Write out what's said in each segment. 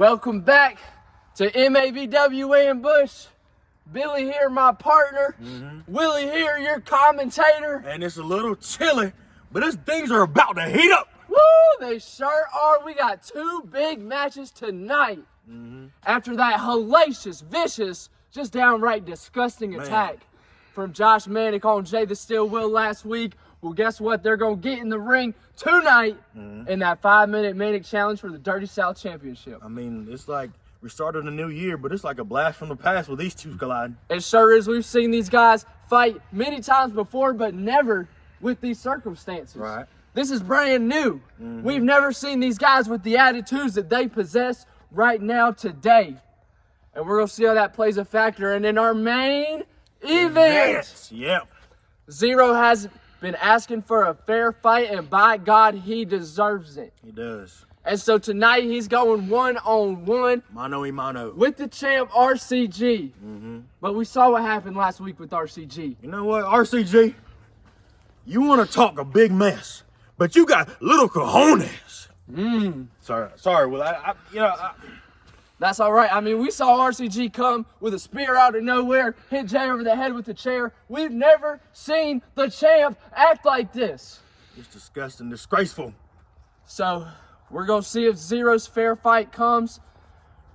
Welcome back to MABW Ambush. Billy here, my partner. Willy here, your commentator. And it's a little chilly, but these things are about to heat up. Woo, they sure are. We got two big matches tonight. After that hellacious, vicious, just downright disgusting attack from Josh Manic on Jay the Steel Will last week. Well, guess what? They're going to get in the ring tonight in that 5-minute Manic Challenge for the Dirty South Championship. I mean, it's like we started a new year, but it's like a blast from the past with these two colliding. It sure is. We've seen these guys fight many times before, but never with these circumstances. Right. This is brand new. We've never seen these guys with the attitudes that they possess right now today. And we're going to see how that plays a factor. And in our main event, Yep. Zero has been asking for a fair fight, and by God, he deserves it. He does. And so tonight, he's going one-on-one Mano y mano. with the champ, RCG. But we saw what happened last week with RCG. You know what, RCG? You want to talk a big mess, but you got little cojones. Sorry. Well, That's all right. I mean, we saw RCG come with a spear out of nowhere, hit Jay over the head with the chair. We've never seen the champ act like this. it's disgusting, disgraceful. So we're going to see if Zero's fair fight comes.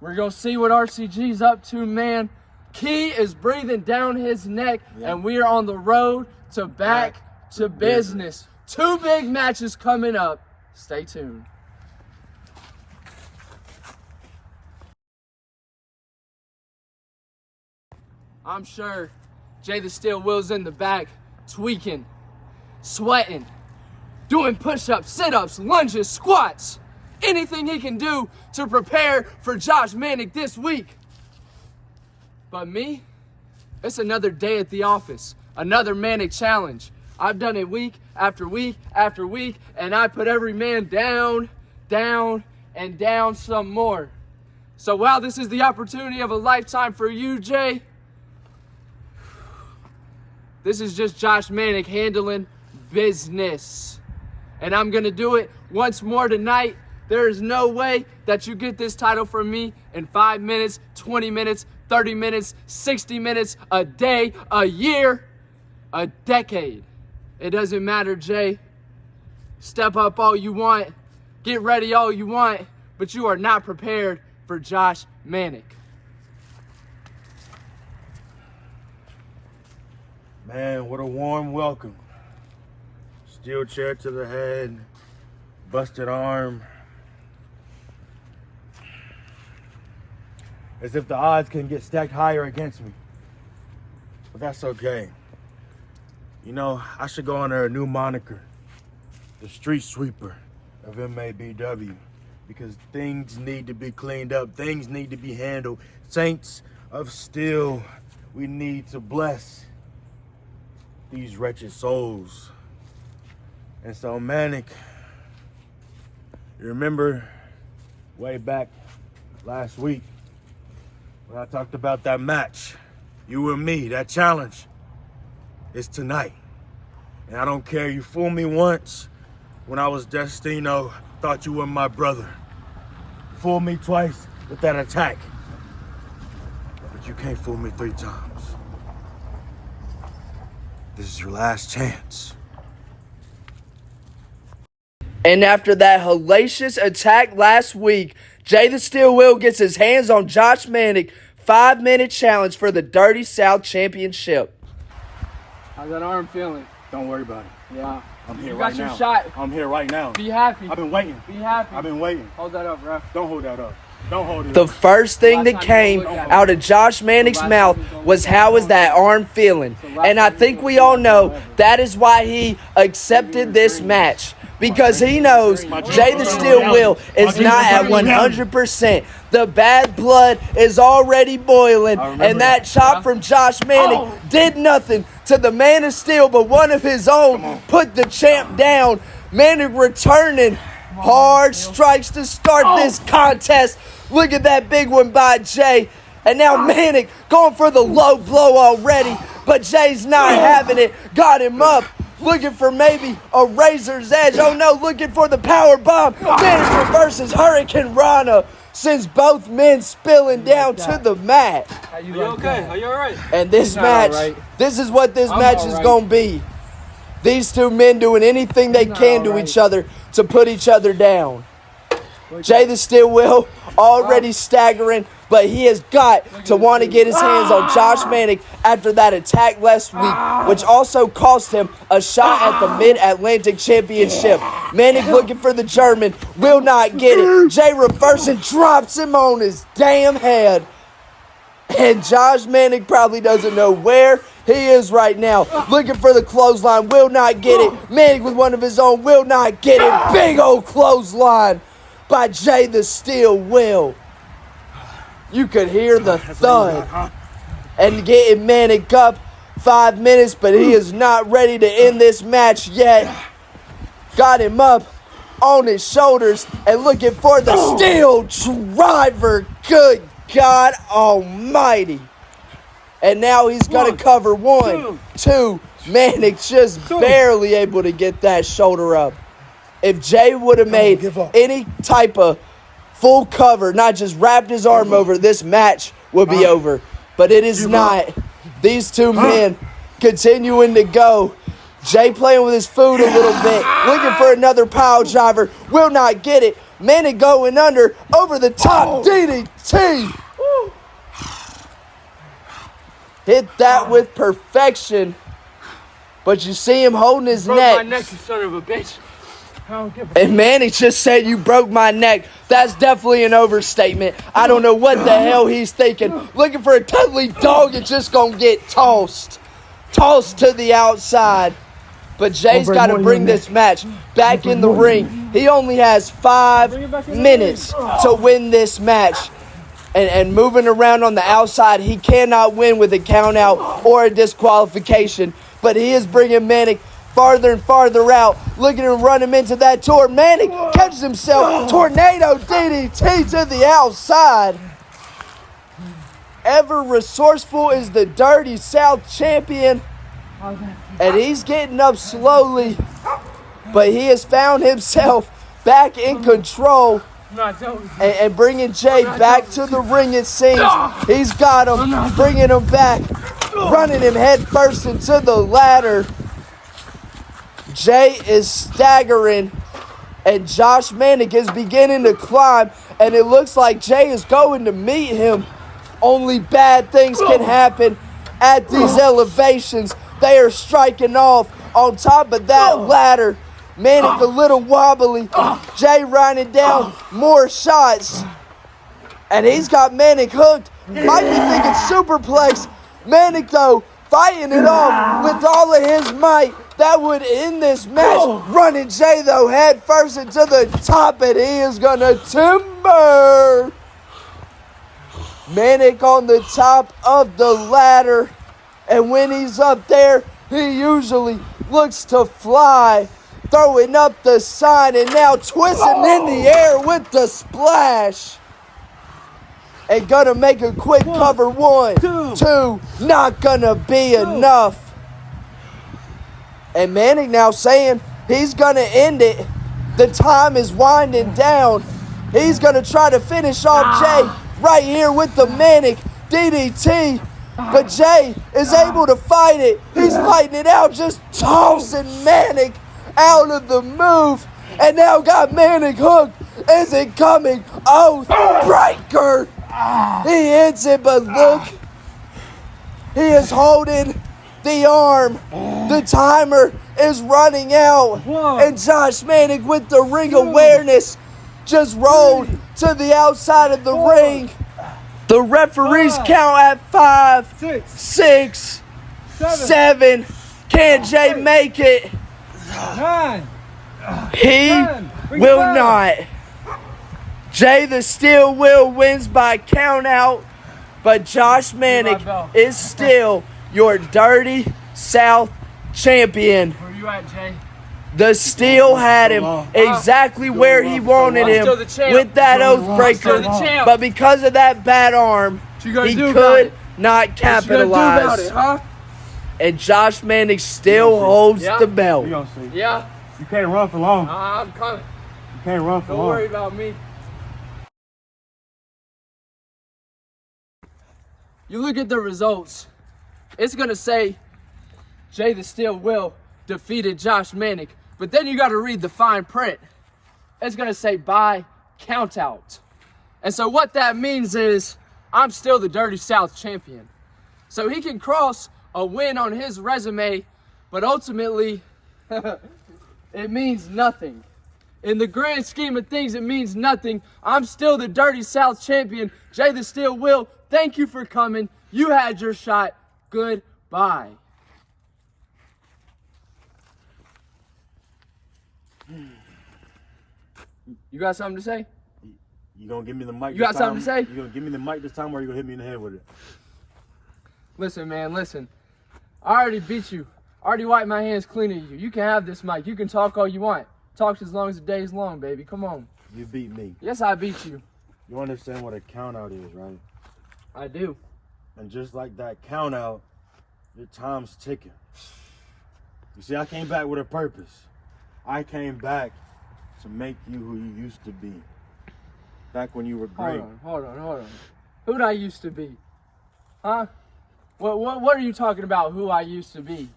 We're going to see what RCG's up to, man. Key is breathing down his neck, and we are on the road to back to business. Two big matches coming up. Stay tuned. I'm sure Jay the Steel Will's in the back, tweaking, sweating, doing push-ups, sit-ups, lunges, squats, anything he can do to prepare for Josh Manic this week. But me, it's another day at the office, another Manic challenge. I've done it week after week after week, and I put every man down, down, and down some more. So while this is the opportunity of a lifetime for you, Jay, this is just Josh Manic handling business. And I'm going to do it once more tonight. There is no way that you get this title from me in 5 minutes, 20 minutes, 30 minutes, 60 minutes, a day, a year, a decade. It doesn't matter, Jay. Step up all you want. Get ready all you want. But you are not prepared for Josh Manic. Man, what a warm welcome. Steel chair to the head, busted arm. As if the odds can get stacked higher against me. But that's okay. You know, I should go under a new moniker. The Street Sweeper of MABW. Because things need to be cleaned up. Things need to be handled. Saints of Steel, we need to bless these wretched souls. And so, Manic, you remember way back last week when I talked about that match, you and me, that challenge is tonight. And I don't care, you fooled me once when I was Destino, thought you were my brother. Fooled me twice with that attack. But you can't fool me 3 times. This is your last chance. And after that hellacious attack last week, Jay the Steel Will gets his hands on Josh Manic 5-minute challenge for the Dirty South Championship. How's that arm feeling? Don't worry about it. Yeah. I'm here You right got your now. shot. I'm here right now. Be happy. I've been waiting. Be happy. I've been waiting. Hold that up, bro. Don't hold that up. Don't hold it The up. first thing that came out of Josh Manic's mouth was, how is that arm feeling? And I think we all know that is why he accepted this match. Because he knows Jay the Steel Will is not at 100%. The bad blood is already boiling. And that chop from Josh Manic did nothing to the Man of Steel, but one of his own put the champ down. Manic returning hard strikes to start this contest. Look at that big one by Jay. And now Manic going for the low blow already. But Jay's not having it. Got him up. Looking for maybe a razor's edge. Oh no, looking for the power bomb. Manic reverses Hurricane Rana. sends both men spilling down to the mat. Are you okay? Are you all right? And this match, this is what this match is going to be. These two men doing anything they can to each other to put each other down. Jay the Steel Will already staggering, but he has got to want to get his hands on Josh Manic after that attack last week, which also cost him a shot at the Mid-Atlantic Championship. Manic looking for the German, will not get it. Jay reversing, drops him on his damn head. And Josh Manic probably doesn't know where he is right now. Looking for the clothesline, will not get it. Manic with one of his own, will not get it. Big old clothesline by Jay the Steel Will. You could hear the thud. And getting Manic up 5 minutes, but he is not ready to end this match yet. Got him up on his shoulders and looking for the steel driver. Good God almighty. And now he's going to cover 1, 2. Manic just barely able to get that shoulder up. If Jay would have made any type of full cover, not just wrapped his arm over, this match would be over. But it is not. These two men continuing to go. Jay playing with his food a little bit, looking for another pile driver, will not get it. Manic going under, over the top, DDT. Hit that with perfection. But you see him holding his neck. My neck, you son of a bitch. And Manny just said you broke my neck. That's definitely an overstatement. I don't know what the hell he's thinking. Looking for a totally dog and just going to get tossed. Tossed to the outside. But Jay's got to bring this match back in the ring. He only has 5 minutes to win this match. And moving around on the outside, he cannot win with a count out or a disqualification. But he is bringing Manic farther and farther out, looking to run him into that tour. Manic catches himself, tornado DDT to the outside. Ever resourceful is the Dirty South champion, and he's getting up slowly, but he has found himself back in control and bringing Jay back to the ring, it seems. He's got him, bringing him back, running him head first into the ladder. Jay is staggering, and Josh Manic is beginning to climb, and it looks like Jay is going to meet him. Only bad things can happen at these elevations. They are striking off on top of that ladder. Manic a little wobbly. Jay running down more shots, and he's got Manic hooked. Might be thinking superplex. Manic, though, fighting it off with all of his might. That would end this match. Running Jay, though, head first into the top, and he is going to timber. Manic on the top of the ladder. And when he's up there, he usually looks to fly. Throwing up the sign and now twisting in the air with the splash. And going to make a quick cover. 1, 2. Not going to be enough. And Manic now saying he's going to end it. The time is winding down. He's going to try to finish off Jay right here with the Manic DDT. But Jay is able to fight it. He's fighting it out, just tossing Manic out of the move. And now got Manic hooked. Is it coming? Oath breaker. He hits it, but look. He is holding the arm. The timer is running out. And Josh Manic with the ring awareness just rolled to the outside of the ring. The referees count at 5, 6, 7. Can Jay make it? 9. He will not. Jay the Steel Will wins by count out, but Josh Manic is still your Dirty South champion. Where you at, Jay? The Steel had him exactly where he wanted him with that oath breaker, but because of that bad arm, he could not capitalize. And Josh Manic still holds the belt. Yeah. You can't run for long. I'm coming. You can't run for long. Don't worry about me. you look at the results, it's going to say Jay the Steel Will defeated Josh Manic. But then you got to read the fine print. It's going to say by countout. And so what that means is I'm still the Dirty South champion. So he can cross a win on his resume, but ultimately it means nothing. In the grand scheme of things, it means nothing. I'm still the Dirty South champion. Jay the Steel Will, thank you for coming. You had your shot. Goodbye. You got something to say? You gonna give me the mic? You got something to say? You gonna give me the mic this time, or you gonna hit me in the head with it? Listen, man, listen. I already beat you. I already wiped my hands clean of you. You can have this mic. You can talk all you want. Talk as long as the day's long, baby. Come on. You beat me. Yes, I beat you. You understand what a count out is, right? I do. And just like that count out, your time's ticking. You see, I came back with a purpose. I came back to make you who you used to be. Back when you were great. Hold on. Who'd I used to be? Huh? What are you talking about, who I used to be?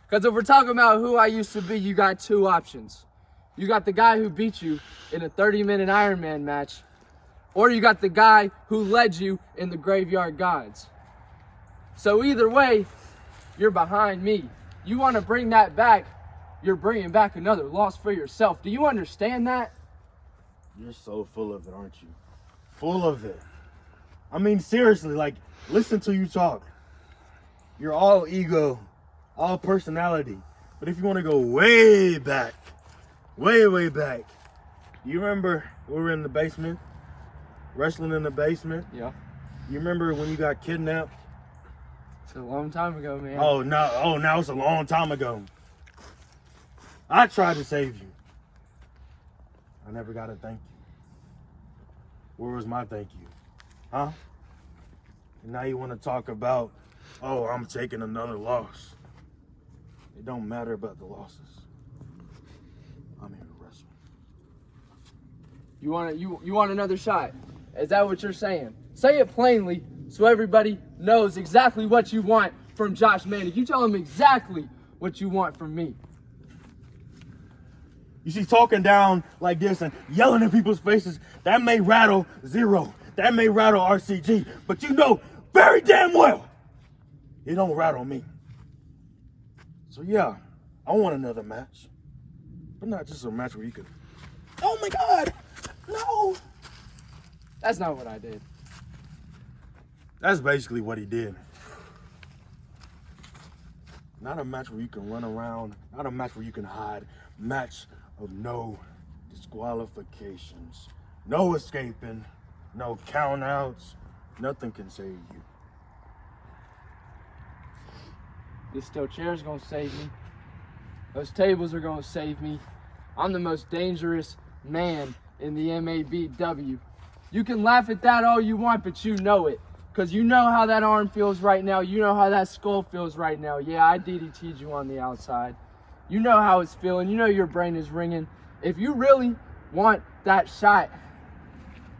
Because if we're talking about who I used to be, you got two options. You got the guy who beat you in a 30-minute Ironman match, or you got the guy who led you in the Graveyard Gods. So either way, you're behind me. You want to bring that back, you're bringing back another loss for yourself. Do you understand that? You're so full of it, aren't you? Full of it. I mean, seriously, like, listen to you talk. You're all ego, all personality. But if you want to go way back, way back, you remember we were in the basement, wrestling in the basement? Yeah. You remember when you got kidnapped? It's a long time ago, man. Now it's a long time ago. I tried to save you. I never got a thank you. Where was my thank you? Huh? And now you want to talk about, oh, I'm taking another loss. It don't matter about the losses. I'm here to wrestle. You want another shot? Is that what you're saying? Say it plainly so everybody knows exactly what you want from Josh Manic. You tell him exactly what you want from me. You see, talking down like this and yelling in people's faces, that may rattle Zero. That may rattle RCG. But you know very damn well it don't rattle me. So yeah, I want another match. But not just a match where you could, oh my God, no. That's not what I did. That's basically what he did. Not a match where you can run around. Not a match where you can hide. Match of no disqualifications. No escaping. No countouts. Nothing can save you. This steel chair's gonna save me. Those tables are gonna save me. I'm the most dangerous man in the MABW. You can laugh at that all you want, but you know it. Because you know how that arm feels right now. You know how that skull feels right now. Yeah, I DDT'd you on the outside. You know how it's feeling. You know your brain is ringing. If you really want that shot,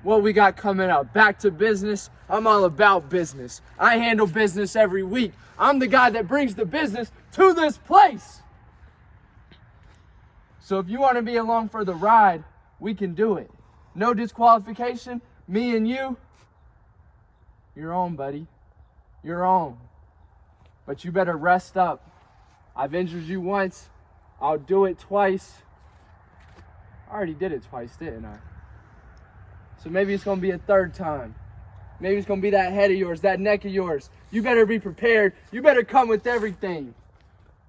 what we got coming up? Back to business. I'm all about business. I handle business every week. I'm the guy that brings the business to this place. So if you want to be along for the ride, we can do it. No disqualification. Me and you. You're on, buddy. You're on. But you better rest up. I've injured you once. I'll do it twice. I already did it twice, didn't I? So maybe it's going to be a third time. Maybe it's going to be that head of yours, that neck of yours. You better be prepared. You better come with everything.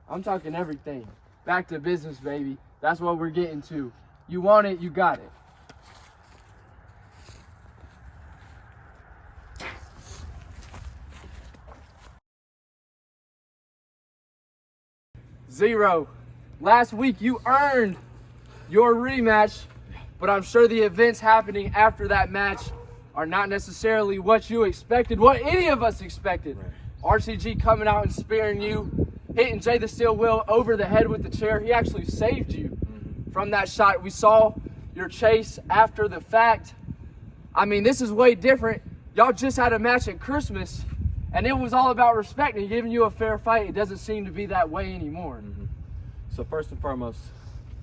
I'm talking everything. Back to business, baby. That's what we're getting to. You want it, you got it. Zero. Last week you earned your rematch, but I'm sure the events happening after that match are not necessarily what you expected, what any of us expected. Right. RCG coming out and spearing you, hitting Jay the Steel Will over the head with the chair. He actually saved you from that shot. We saw your chase after the fact. I mean, this is way different. Y'all just had a match at Christmas, And it was all about respect and giving you a fair fight. It doesn't seem to be that way anymore. So first and foremost,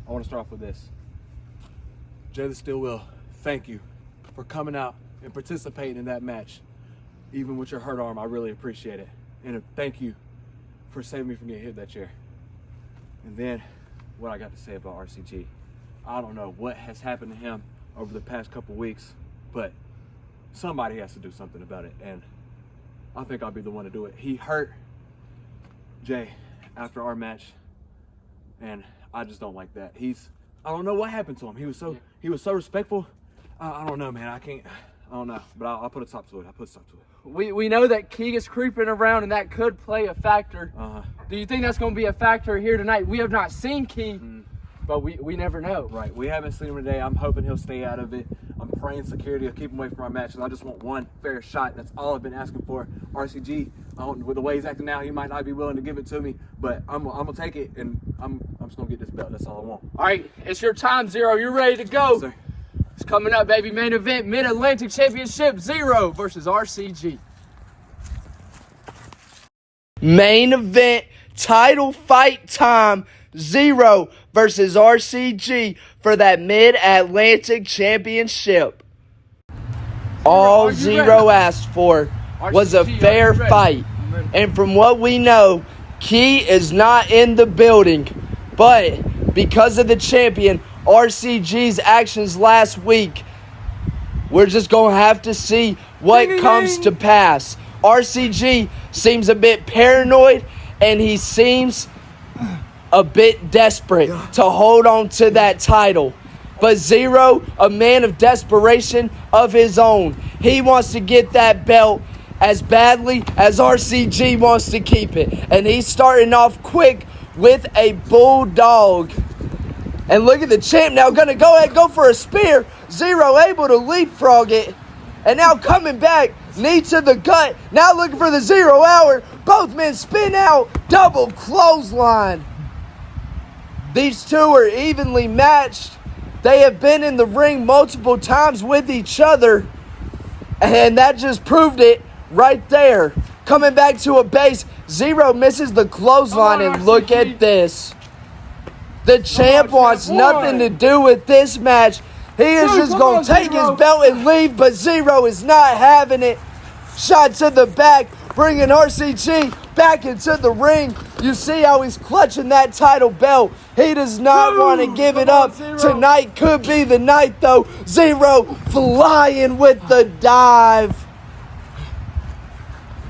I want to start off with this. Jay the Steel Will, thank you for coming out and participating in that match. Even with your hurt arm, I really appreciate it. And thank you for saving me from getting hit that chair. And then what I got to say about RCG. I don't know what has happened to him over the past couple weeks, but somebody has to do something about it. And I think I'll be the one to do it. He hurt Jay after our match, and I just don't like that. I don't know what happened to him. He was so respectful. I don't know, man. I don't know, but I'll put a stop to it. We know that Keegan's creeping around, and that could play a factor. Do you think that's going to be a factor here tonight? We have not seen Key, but we never know. Right, we haven't seen him today. I'm hoping he'll stay out of it. I'm praying security will keep him away from our matches. I just want one fair shot. That's all I've been asking for. RCG, with the way he's acting now, he might not be willing to give it to me, but I'm gonna take it, and I'm just gonna get this belt. That's all I want. All right, it's your time, Zero. You're ready to go. Yes, sir. It's coming up, baby. Main event, Mid-Atlantic Championship, Zero versus RCG. Main event, title fight time, Zero versus RCG for that Mid-Atlantic Championship. All Zero asked for was a fair fight. And from what we know, Key is not in the building. But because of the champion, RCG's actions last week, we're just going to have to see what comes to pass. RCG seems a bit paranoid, and he seems a bit desperate to hold on to that title. But Zero, a man of desperation of his own, he wants to get that belt as badly as RCG wants to keep it. And he's starting off quick with a bulldog. And look at the champ now going to go for a spear. Zero able to leapfrog it. And now coming back, knee to the gut. Now looking for the 0 hour. Both men spin out. Double clothesline. These two are evenly matched. They have been in the ring multiple times with each other. And that just proved it right there. Coming back to a base. Zero misses the clothesline. And look at this. The champ wants nothing to do with this match. He is just going to take his belt and leave, but Zero is not having it. Shot to the back, bringing RCG back into the ring. You see how he's clutching that title belt. He does not want to give it up. Tonight could be the night, though. Zero flying with the dive.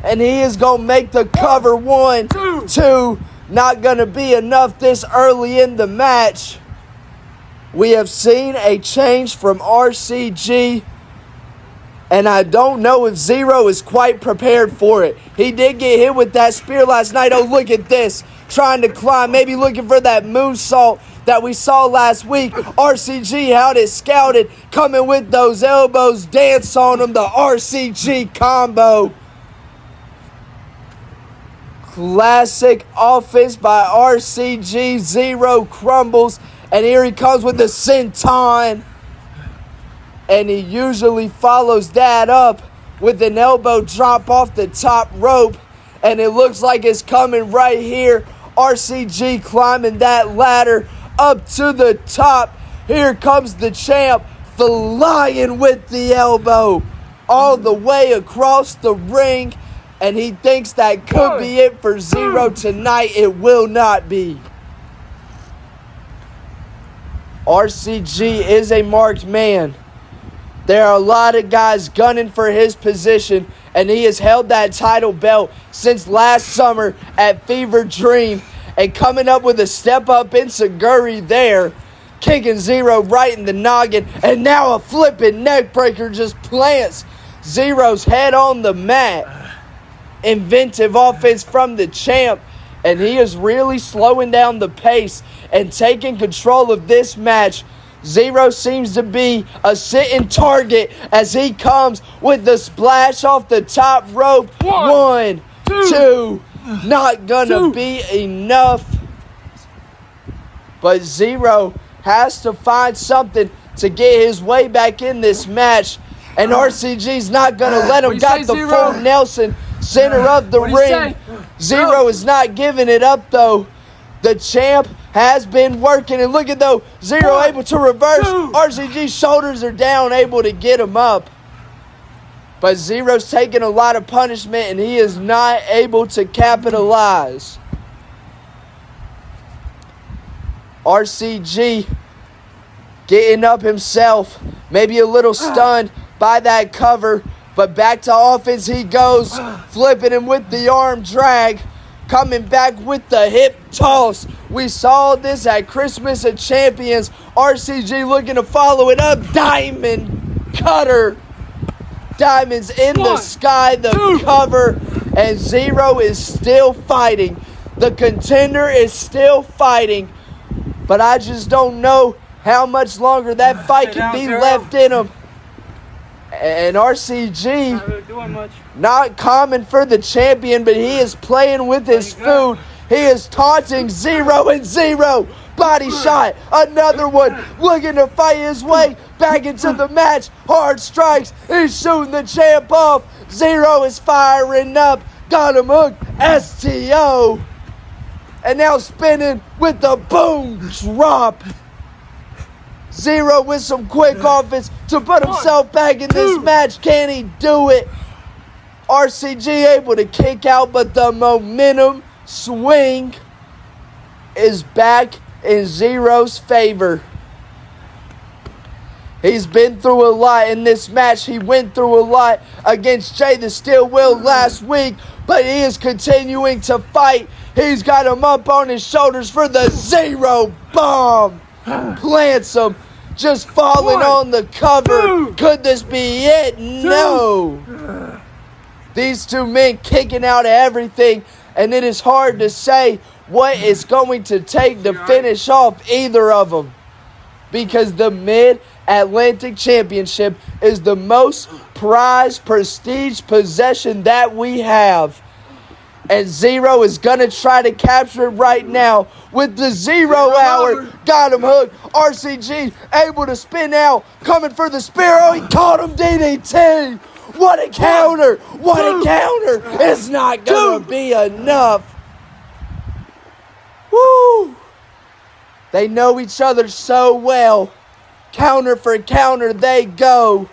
And he is going to make the cover. 1, 2. Not going to be enough this early in the match. We have seen a change from RCG, and I don't know if Zero is quite prepared for it. He did get hit with that spear last night. Oh, look at this. Trying to climb, maybe looking for that moonsault that we saw last week. RCG had it scouted, coming with those elbows. Dance on him, the RCG combo. Classic offense by RCG. Zero crumbles. And here he comes with the senton. And he usually follows that up with an elbow drop off the top rope. And it looks like it's coming right here. RCG climbing that ladder up to the top. Here comes the champ flying with the elbow all the way across the ring. And he thinks that could be it for Zero tonight. It will not be. RCG is a marked man. There are a lot of guys gunning for his position, and he has held that title belt since last summer at Fever Dream. And coming up with a step up in Seguri there, kicking Zero right in the noggin. And now a flipping neck breaker just plants Zero's head on the mat. Inventive offense from the champ, and he is really slowing down the pace and taking control of this match. Zero seems to be a sitting target as he comes with the splash off the top rope. 1, 2. Not gonna be enough. But Zero has to find something to get his way back in this match. And RCG's not gonna let him. Got the full Nelson. center of the What'd he ring. say? Zero is not giving it up, though. The champ has been working, and look at though, Zero able to reverse. RCG's shoulders are down, able to get him up. But Zero's taking a lot of punishment, and he is not able to capitalize. RCG getting up himself, maybe a little stunned by that cover, but back to offense he goes, flipping him with the arm drag, coming back with the hip toss. We saw this at Christmas of Champions. RCG looking to follow it up, diamond cutter. Diamonds in the sky, the cover, and Zero is still fighting. The contender is still fighting, but I just don't know how much longer that fight can be left in him. And RCG, not common for the champion, but he is playing with his food. He is taunting Zero, and Zero, body shot, another one, looking to fight his way back into the match. Hard strikes, he's shooting the champ off. Zero is firing up, got him hooked, STO. And now spinning with the boom drop. Zero with some quick offense to put himself back in this match. Can he do it? RCG able to kick out, but the momentum swing is back in Zero's favor. He's been through a lot in this match. He went through a lot against Jay the Steel Will last week, but he is continuing to fight. He's got him up on his shoulders for the Zero bomb. Plants him, just falling on the cover. Could this be it? No. These two men kicking out of everything, and it is hard to say what it's going to take to finish off either of them, because the Mid-Atlantic Championship is the most prized prestige possession that we have. And Zero is going to try to capture it right now with the Zero Hour. Got him hooked. RCG able to spin out. Coming for the spear. Oh, he caught him DDT. What a counter. What a counter. It's not going to be enough. Woo. They know each other so well. Counter for counter they go.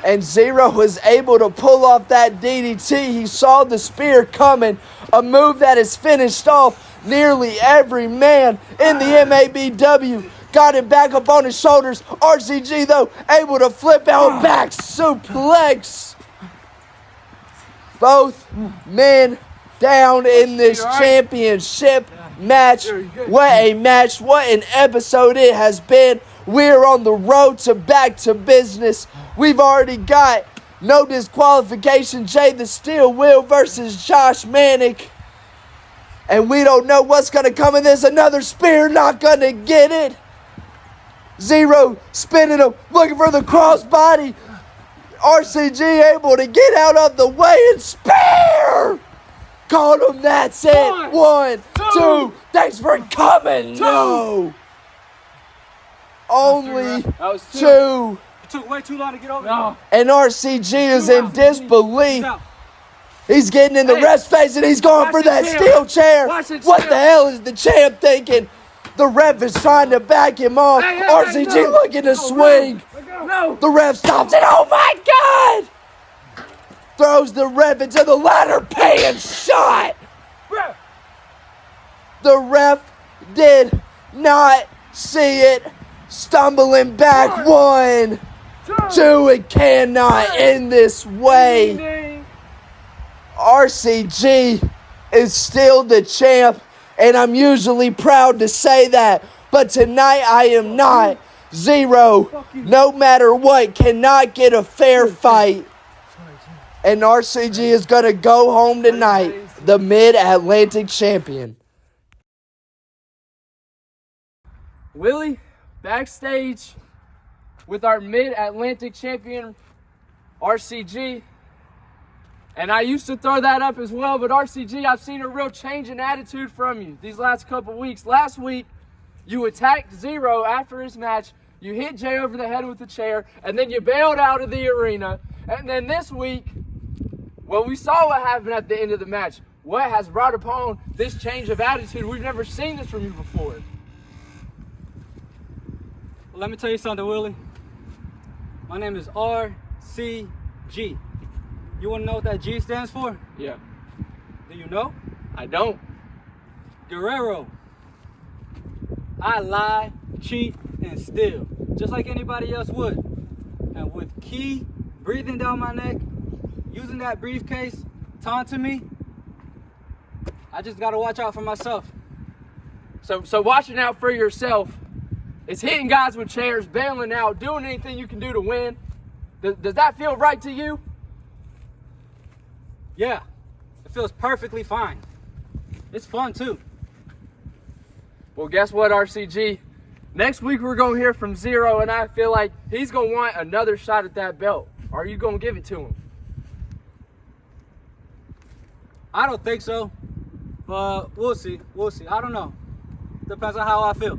And Zero was able to pull off that DDT. He saw the spear coming. A move that has finished off nearly every man in the MABW. Got him back up on his shoulders. RCG, though, able to flip out back suplex. Both men down in this championship match. What a match. What an episode it has been. We're on the road to back to business. We've already got no disqualification. Jay the Steel Will versus Josh Manic. And we don't know what's going to come in this. Another spear, not going to get it. Zero spinning him, looking for the crossbody. RCG able to get out of the way and spear. Caught him, that's it. One, two. Thanks for coming. No. Only two. It took way too long to get over. No. And RCG is in disbelief. He's getting in the ref's face and he's going for that steel chair. What the hell is the champ thinking? The ref is trying to back him off. RCG looking to swing. No. The ref stops it. Oh my God! Throws the ref into the ladder, paying shot. The ref did not see it. Stumbling back. One, two. It cannot end this way. RCG is still the champ, and I'm usually proud to say that, but tonight I am not. Zero, no matter what, cannot get a fair fight. And RCG is going to go home tonight, the Mid-Atlantic champion. Willie, backstage with our Mid-Atlantic champion, RCG. And I used to throw that up as well, but RCG, I've seen a real change in attitude from you these last couple weeks. Last week, you attacked Zero after his match, you hit Jay over the head with the chair, and then you bailed out of the arena. And then this week, Well, we saw what happened at the end of the match. What has brought upon this change of attitude? We've never seen this from you before. Well, let me tell you something, Willie. My name is RCG. You want to know what that G stands for? Yeah. Do you know? I don't. Guerrero. I lie, cheat, and steal, just like anybody else would. And with Key breathing down my neck, using that briefcase, taunting me, I just gotta watch out for myself. So watching out for yourself is hitting guys with chairs, bailing out, doing anything you can do to win. Does that feel right to you? Yeah, it feels perfectly fine. It's fun too. Well, guess what, RCG? Next week we're going to hear from Zero, and I feel like he's going to want another shot at that belt. Are you going to give it to him? I don't think so, but we'll see. We'll see. I don't know. Depends on how I feel.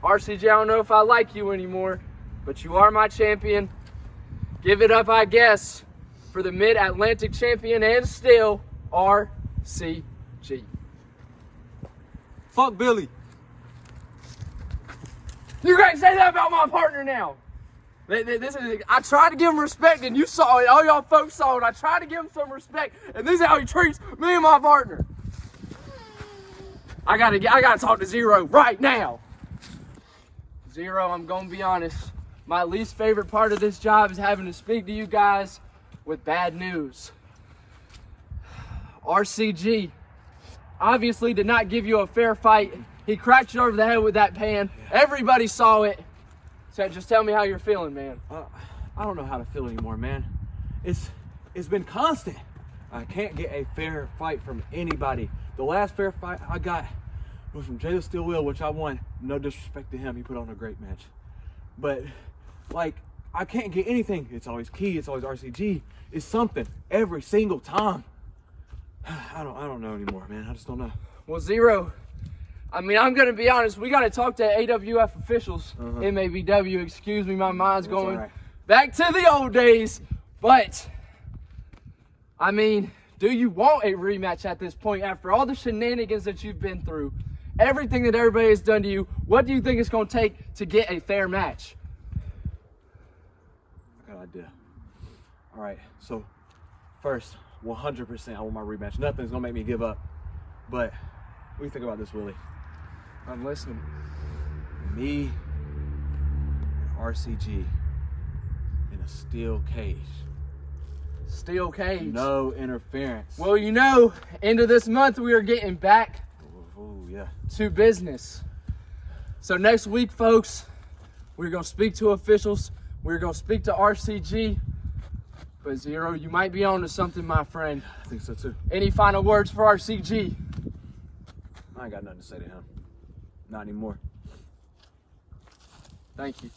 RCG, I don't know if I like you anymore, but you are my champion. Give it up, I guess, for the Mid-Atlantic champion and still RCG. Fuck Billy. You can't say that about my partner now. I tried to give him respect, and you saw it. All y'all folks saw it. I tried to give him some respect, and this is how he treats me and my partner. I gotta talk to Zero right now. Zero, I'm gonna be honest. My least favorite part of this job is having to speak to you guys with bad news. RCG obviously did not give you a fair fight. He cracked you over the head with that pan. Everybody saw it. So just tell me how you're feeling, man. I don't know how to feel anymore, man. It's been constant. I can't get a fair fight from anybody. The last fair fight I got was from Jay the Steel Will, which I won. No disrespect to him, he put on a great match. But like, I can't get anything. It's always Key, it's always RCG. It's something every single time. I don't know anymore, man. I just don't know. Well, Zero, I mean, I'm going to be honest. We got to talk to AWF officials. MABW, excuse me, my mind's going back to the old days. But, I mean, do you want a rematch at this point after all the shenanigans that you've been through? Everything that everybody has done to you, what do you think it's going to take to get a fair match? I got an idea. All right, so first, 100% I want my rematch. Nothing's going to make me give up. But what do you think about this, Willie? I'm listening. Me and RCG in a steel cage. Steel cage. No interference. Well, you know, end of this month we are getting back Yeah. to business. So next week, folks, we're going to speak to officials. We're going to speak to RCG. But Zero, you might be on to something, my friend. I think so too. Any final words for RCG? I ain't got nothing to say to him. Not anymore. Thank you.